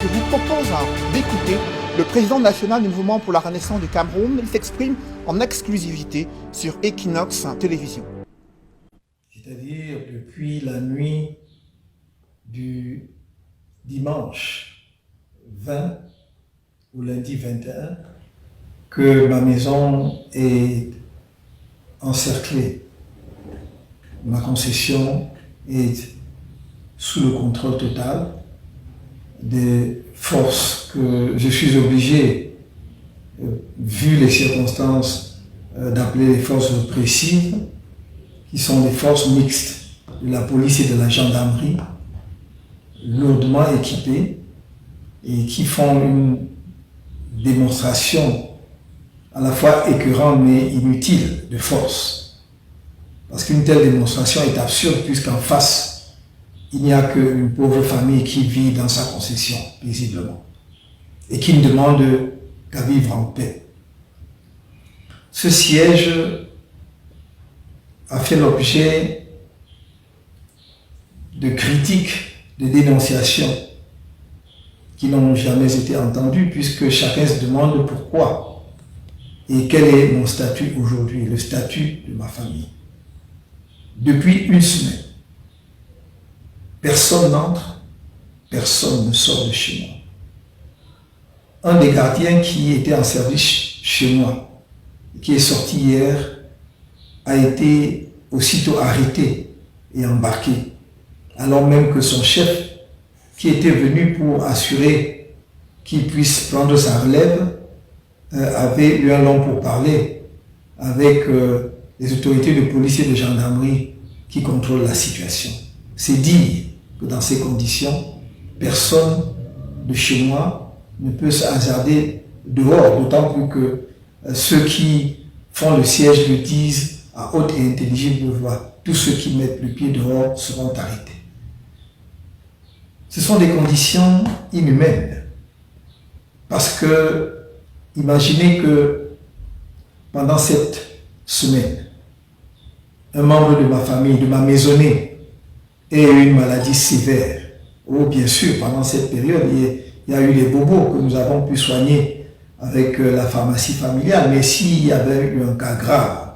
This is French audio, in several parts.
Je vous propose d'écouter le président national du mouvement pour la renaissance du Cameroun. Il s'exprime en exclusivité sur Equinox Télévision. C'est-à-dire depuis la nuit du dimanche 20 au lundi 21, que ma maison est encerclée. Ma concession est sous le contrôle total des forces que je suis obligé, vu les circonstances, d'appeler les forces répressives, qui sont des forces mixtes de la police et de la gendarmerie, lourdement équipées et qui font une démonstration à la fois écœurante mais inutile de force. Parce qu'une telle démonstration est absurde puisqu'en face, il n'y a qu'une pauvre famille qui vit dans sa concession, paisiblement, et qui ne demande qu'à vivre en paix. Ce siège a fait l'objet de critiques, de dénonciations qui n'ont jamais été entendues puisque chacun se demande pourquoi et quel est mon statut aujourd'hui, le statut de ma famille. Depuis une semaine, personne n'entre, personne ne sort de chez moi. Un des gardiens qui était en service chez moi, qui est sorti hier, a été aussitôt arrêté et embarqué, alors même que son chef, qui était venu pour assurer qu'il puisse prendre sa relève, avait eu un long pourparler avec les autorités de police et de gendarmerie qui contrôlent la situation. C'est dire que dans ces conditions, personne de chez moi ne peut se hasarder dehors, d'autant plus que ceux qui font le siège le disent à haute et intelligible voix. Tous ceux qui mettent le pied dehors seront arrêtés. Ce sont des conditions inhumaines. Parce que, imaginez que pendant cette semaine, un membre de ma famille, de ma maisonnée, ait une maladie sévère. Ou bien sûr, pendant cette période, il y a eu les bobos que nous avons pu soigner avec la pharmacie familiale. Mais s'il y avait eu un cas grave,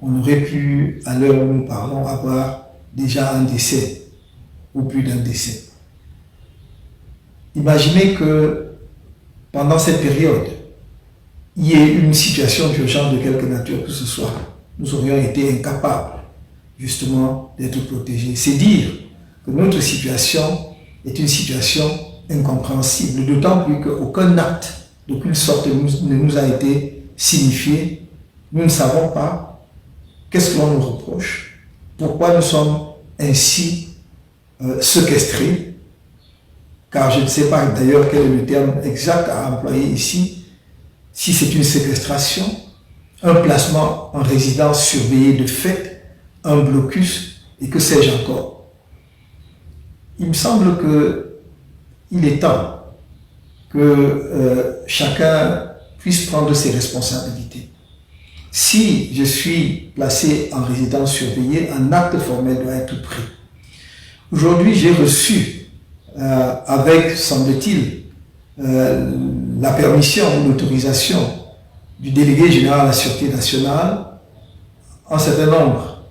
on aurait pu, à l'heure où nous parlons, avoir déjà un décès ou plus d'un décès. Imaginez que pendant cette période, il y ait une situation d'urgence de quelque nature que ce soit. Nous aurions été incapables, justement, d'être protégés. C'est dire que notre situation est une situation incompréhensible, d'autant plus qu'aucun acte d'aucune sorte ne nous a été signifié. Nous ne savons pas qu'est-ce que l'on nous reproche, pourquoi nous sommes ainsi séquestrés, car je ne sais pas d'ailleurs quel est le terme exact à employer ici, si c'est une séquestration, un placement en résidence surveillée de fait, un blocus et que sais-je encore. Il me semble qu'il est temps que chacun puisse prendre ses responsabilités. Si je suis placé en résidence surveillée, un acte formel doit être pris. Aujourd'hui, j'ai reçu, avec, semble-t-il, la permission ou l'autorisation du délégué général à la Sûreté nationale, un certain nombre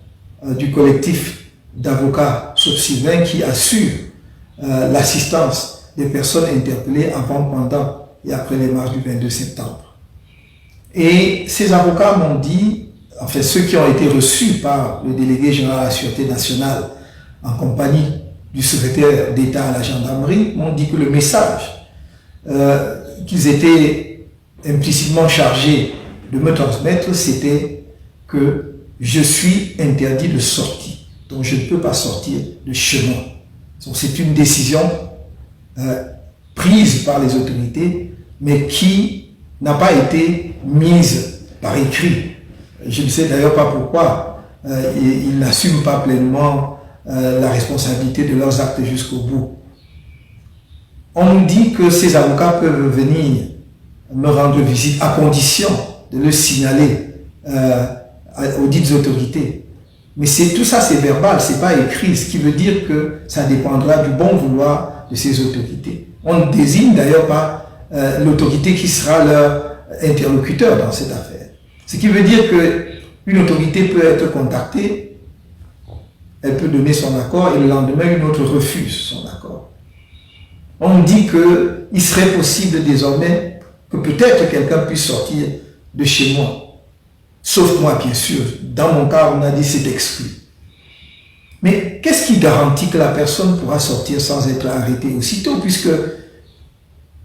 du collectif d'avocats subsylvains qui assurent l'assistance des personnes interpellées avant, pendant et après les marches du 22 septembre. Et ces avocats m'ont dit, enfin ceux qui ont été reçus par le délégué général à la Sûreté nationale en compagnie du secrétaire d'État à la gendarmerie, m'ont dit que le message qu'ils étaient implicitement chargés de me transmettre, c'était que je suis interdit de sortie, donc je ne peux pas sortir de chez moi. Donc c'est une décision prise par les autorités, mais qui n'a pas été mise par écrit. Je ne sais d'ailleurs pas pourquoi ils n'assument pas pleinement la responsabilité de leurs actes jusqu'au bout. On nous dit que ces avocats peuvent venir me rendre visite à condition de le signaler aux dites autorités. Mais tout ça, c'est verbal, c'est pas écrit, ce qui veut dire que ça dépendra du bon vouloir de ces autorités. On ne désigne d'ailleurs pas l'autorité qui sera leur interlocuteur dans cette affaire. Ce qui veut dire qu'une autorité peut être contactée, elle peut donner son accord et le lendemain, une autre refuse son accord. On dit qu'il serait possible désormais que peut-être quelqu'un puisse sortir de chez moi. Sauf moi, bien sûr. Dans mon cas, on a dit c'est exclu. Mais qu'est-ce qui garantit que la personne pourra sortir sans être arrêtée aussitôt, puisque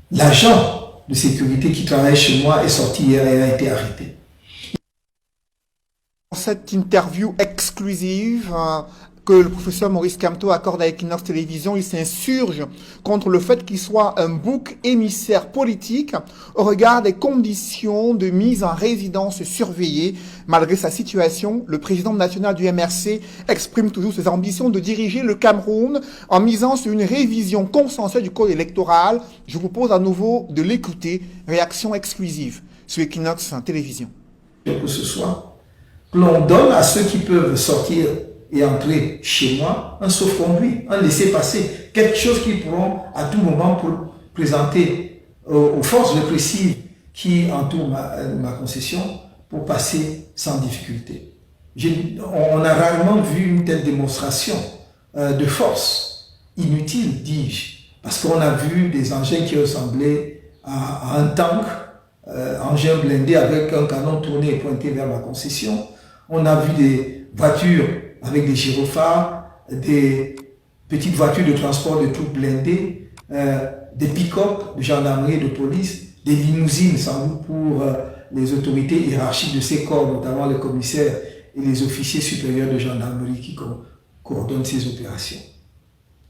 l'agent de sécurité qui travaille chez moi est sorti hier et a été arrêté? Dans cette interview exclusive que le professeur Maurice Kamto accorde à Equinox Télévision, il s'insurge contre le fait qu'il soit un bouc émissaire politique au regard des conditions de mise en résidence surveillée. Malgré sa situation, le président national du MRC exprime toujours ses ambitions de diriger le Cameroun en misant sur une révision consensuelle du code électoral. Je vous propose à nouveau de l'écouter. Réaction exclusive sur Equinox Télévision. Que ce soit, que l'on donne à ceux qui peuvent sortir et entrer chez moi un sauf-conduit, un laissez-passer, quelque chose qu'ils pourront à tout moment pour présenter aux forces répressives qui entourent ma concession pour passer sans difficulté. On a rarement vu une telle démonstration de force, inutile, dis-je, parce qu'on a vu des engins qui ressemblaient à un tank, engin blindé avec un canon tourné et pointé vers ma concession. On a vu des voitures avec des gyrophares, des petites voitures de transport de troupes blindées, des pick-up de gendarmerie et de police, des limousines sans doute pour les autorités hiérarchiques de ces corps, notamment les commissaires et les officiers supérieurs de gendarmerie qui coordonnent ces opérations.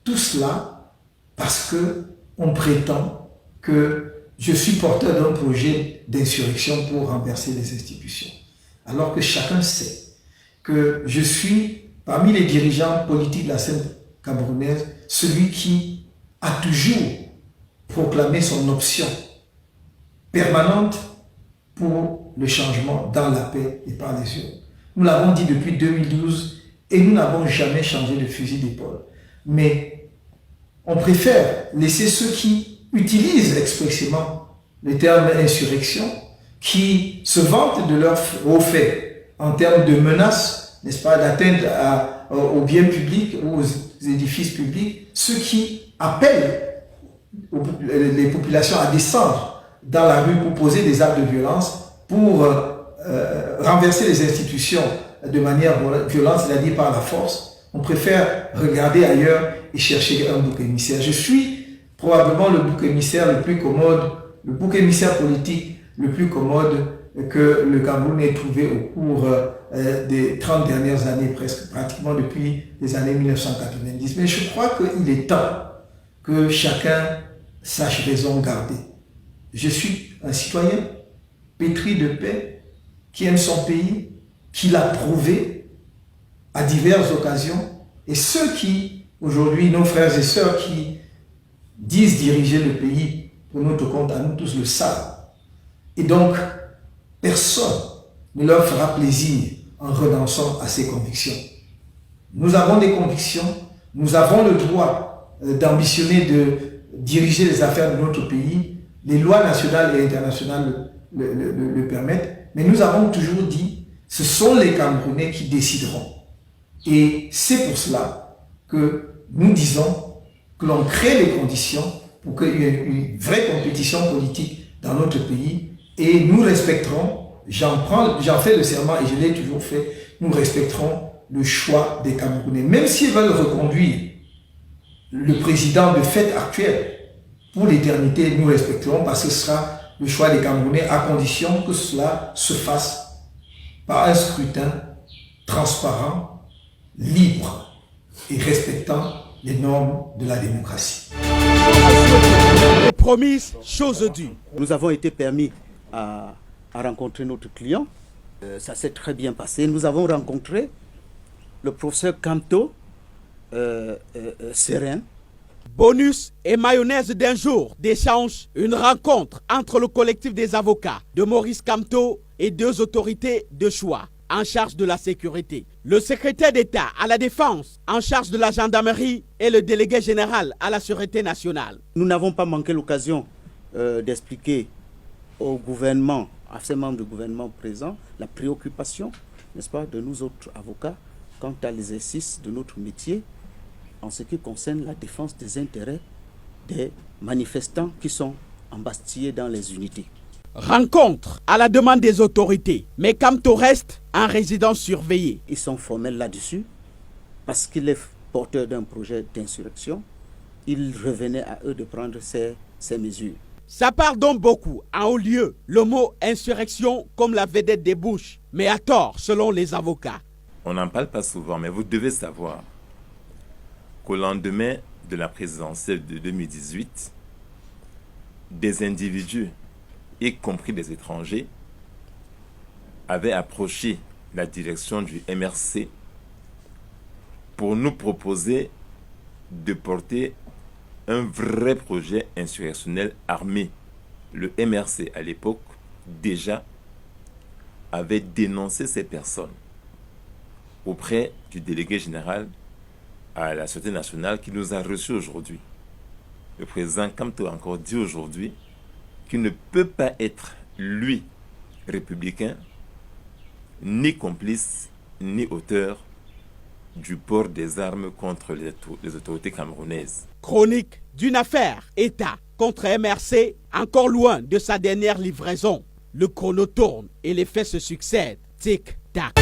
Tout cela parce qu'on prétend que je suis porteur d'un projet d'insurrection pour renverser les institutions. Alors que chacun sait que je suis, parmi les dirigeants politiques de la scène camerounaise, celui qui a toujours proclamé son option permanente pour le changement dans la paix et par les urnes. Nous l'avons dit depuis 2012 et nous n'avons jamais changé de fusil d'épaule. Mais on préfère laisser ceux qui utilisent expressément le terme insurrection, qui se vantent de leurs hauts faits en termes de menaces, n'est-ce pas, d'atteinte aux biens publics ou aux édifices publics, ceux qui appellent les populations à descendre dans la rue pour poser des actes de violence, pour renverser les institutions de manière violente, c'est-à-dire par la force. On préfère regarder ailleurs et chercher un bouc émissaire. Je suis probablement le bouc émissaire le plus commode, le bouc émissaire politique le plus commode que le Cameroun ait trouvé au cours des 30 dernières années, pratiquement depuis les années 1990. Mais je crois qu'il est temps que chacun sache raison garder. Je suis un citoyen pétri de paix, qui aime son pays, qui l'a prouvé à diverses occasions. Et ceux qui, aujourd'hui, nos frères et sœurs qui disent diriger le pays pour notre compte, à nous tous le savent. Et donc, personne ne leur fera plaisir en renonçant à ses convictions. Nous avons des convictions, nous avons le droit d'ambitionner de diriger les affaires de notre pays. Les lois nationales et internationales le permettent, mais nous avons toujours dit, ce sont les Camerounais qui décideront. Et c'est pour cela que nous disons que l'on crée les conditions pour qu'il y ait une vraie compétition politique dans notre pays, et nous respecterons, j'en fais le serment et je l'ai toujours fait, nous respecterons le choix des Camerounais. Même s'ils veulent reconduire le président de fait actuel pour l'éternité, nous respecterons parce que ce sera le choix des Camerounais à condition que cela se fasse par un scrutin transparent, libre et respectant les normes de la démocratie. Promise, chose due. Nous avons été permis à rencontrer notre client. Ça s'est très bien passé. Nous avons rencontré le professeur Kamto, serein. Bonus et mayonnaise d'un jour d'échange, une rencontre entre le collectif des avocats de Maurice Kamto et deux autorités de choix. en charge de la sécurité, le secrétaire d'État à la défense en charge de la gendarmerie et le délégué général à la sûreté nationale. Nous n'avons pas manqué l'occasion d'expliquer au gouvernement, à ces membres du gouvernement présents, la préoccupation, n'est-ce pas, de nous autres avocats quant à l'exercice de notre métier en ce qui concerne la défense des intérêts des manifestants qui sont embastillés dans les unités. Rencontre à la demande des autorités, mais Kamto reste en résidence surveillée. Ils sont formels là-dessus parce qu'il est porteur d'un projet d'insurrection. Il revenait à eux de prendre ces mesures. Ça part donc beaucoup en haut lieu le mot insurrection comme la vedette des bouches, mais à tort selon les avocats. On n'en parle pas souvent, mais vous devez savoir qu'au lendemain de la présidentielle de 2018, des individus, y compris des étrangers, avaient approché la direction du MRC pour nous proposer de porter un vrai projet insurrectionnel armé. Le MRC, à l'époque, déjà avait dénoncé ces personnes auprès du délégué général à la Sûreté nationale qui nous a reçus aujourd'hui. Le président Kamto a encore dit aujourd'hui qu'il ne peut pas être, lui, républicain, ni complice, ni auteur du port des armes contre les autorités camerounaises. Chronique d'une affaire État contre MRC, encore loin de sa dernière livraison. Le chrono tourne et les faits se succèdent. Tic-tac.